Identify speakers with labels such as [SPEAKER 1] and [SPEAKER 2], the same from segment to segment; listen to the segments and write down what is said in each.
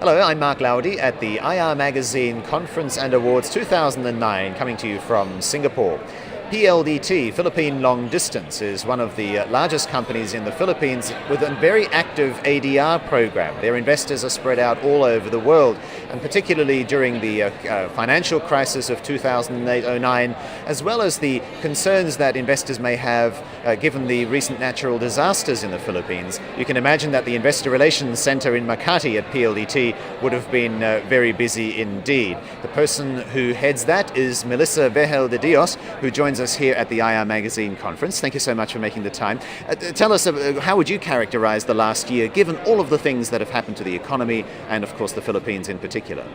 [SPEAKER 1] Hello, I'm Mark Lowdy at the IR Magazine Conference and Awards 2009, coming to you from Singapore. PLDT, Philippine Long Distance, is one of the largest companies in the Philippines with a very active ADR program. Their investors are spread out all over the world, and particularly during the financial crisis of 2008-09, as well as the concerns that investors may have given the recent natural disasters in the Philippines. You can imagine that the Investor Relations Center in Makati at PLDT would have been very busy indeed. The person who heads that is Vergel de Dios, who joins us here at the IR Magazine Conference. Thank you so much for making the time. Tell us, how would you characterize the last year, given all of the things that have happened to the economy and, of course, the Philippines in particular?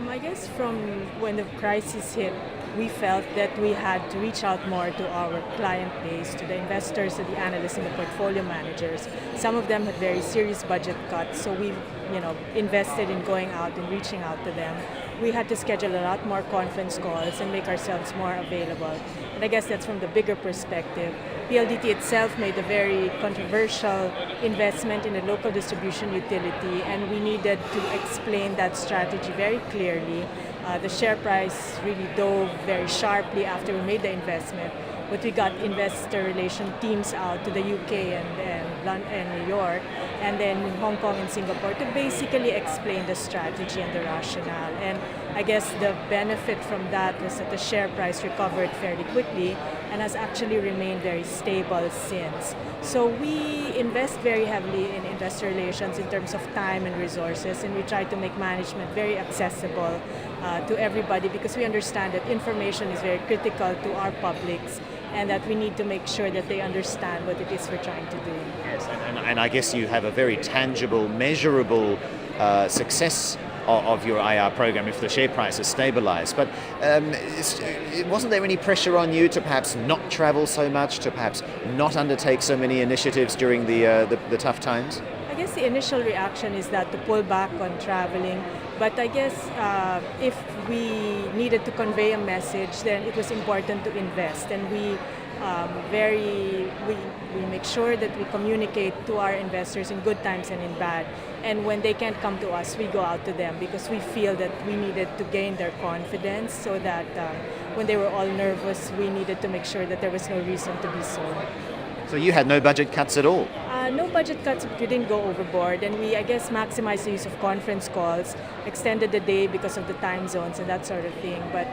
[SPEAKER 2] I guess from when the crisis hit, we felt that we had to reach out more to our client base, to the investors, to the analysts, and the portfolio managers. Some of them had very serious budget cuts, so we, invested in going out and reaching out to them. We had to schedule a lot more conference calls and make ourselves more available. And I guess that's from the bigger perspective. PLDT itself made a very controversial investment in a local distribution utility, and we needed to explain that strategy very clearly. The share price really dove very sharply after we made the investment, but we got investor relation teams out to the UK and New York, and then Hong Kong and Singapore to basically explain the strategy and the rationale. And I guess the benefit from that was that the share price recovered fairly quickly and has actually remained very stable since. So we invest very heavily in investor relations in terms of time and resources, and we try to make management very accessible to everybody, because we understand that information is very critical to our publics and that we need to make sure that they understand what it is we're trying to do.
[SPEAKER 1] Yes, and I guess you have a very tangible, measurable success of your IR program if the share price is stabilized. But wasn't there any pressure on you to perhaps not travel so much, to perhaps not undertake so many initiatives during the tough times?
[SPEAKER 2] I guess the initial reaction is that to pull back on traveling, but I guess if we needed to convey a message, then it was important to invest, and we make sure that we communicate to our investors in good times and in bad. And when they can't come to us, we go out to them, because we feel that we needed to gain their confidence, so that when they were all nervous, we needed to make sure that there was no reason to be so.
[SPEAKER 1] So you had no budget cuts at all?
[SPEAKER 2] No budget cuts, but we didn't go overboard, and we, I guess, maximized the use of conference calls, extended the day because of the time zones and that sort of thing. But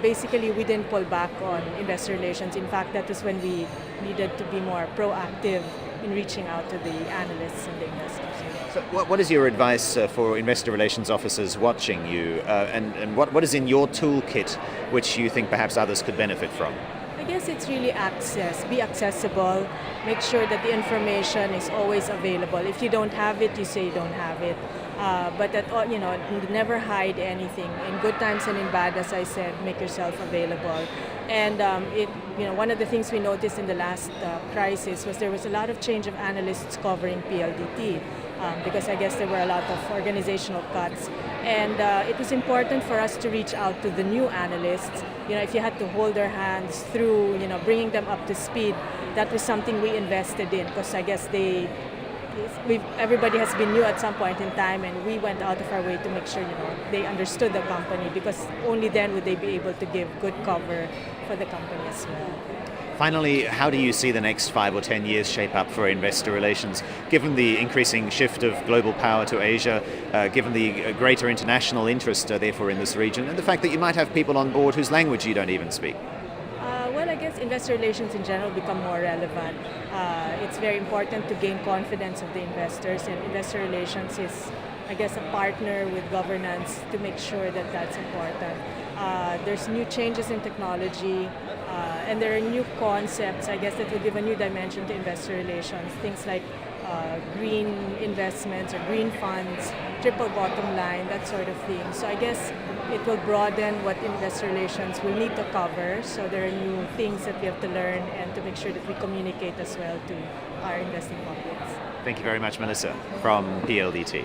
[SPEAKER 2] basically, we didn't pull back on investor relations. In fact, that was when we needed to be more proactive in reaching out to the analysts and the investors.
[SPEAKER 1] So what is your advice for investor relations officers watching you, and what is in your toolkit which you think perhaps others could benefit from?
[SPEAKER 2] I guess it's really access. Be accessible. Make sure that the information is always available. If you don't have it, you say you don't have it. But never hide anything. In good times and in bad, as I said, make yourself available. And one of the things we noticed in the last crisis was there was a lot of change of analysts covering PLDT. Because I guess there were a lot of organizational cuts. And it was important for us to reach out to the new analysts. If you had to hold their hands through, bringing them up to speed, that was something we invested in, because I guess everybody has been new at some point in time, and we went out of our way to make sure, they understood the company, because only then would they be able to give good cover for the company as well.
[SPEAKER 1] Finally, how do you see the next 5 or 10 years shape up for investor relations, given the increasing shift of global power to Asia, given the greater international interest, therefore, in this region, and the fact that you might have people on board whose language you don't even speak?
[SPEAKER 2] Well, I guess investor relations in general become more relevant. It's very important to gain confidence of the investors, and investor relations is, I guess, a partner with governance to make sure that that's important. There's new changes in technology, and there are new concepts, I guess, that will give a new dimension to investor relations. Things like green investments or green funds, triple bottom line, that sort of thing. So I guess it will broaden what investor relations will need to cover. So there are new things that we have to learn, and to make sure that we communicate as well to our investing publics.
[SPEAKER 1] Thank you very much, Melissa, from PLDT.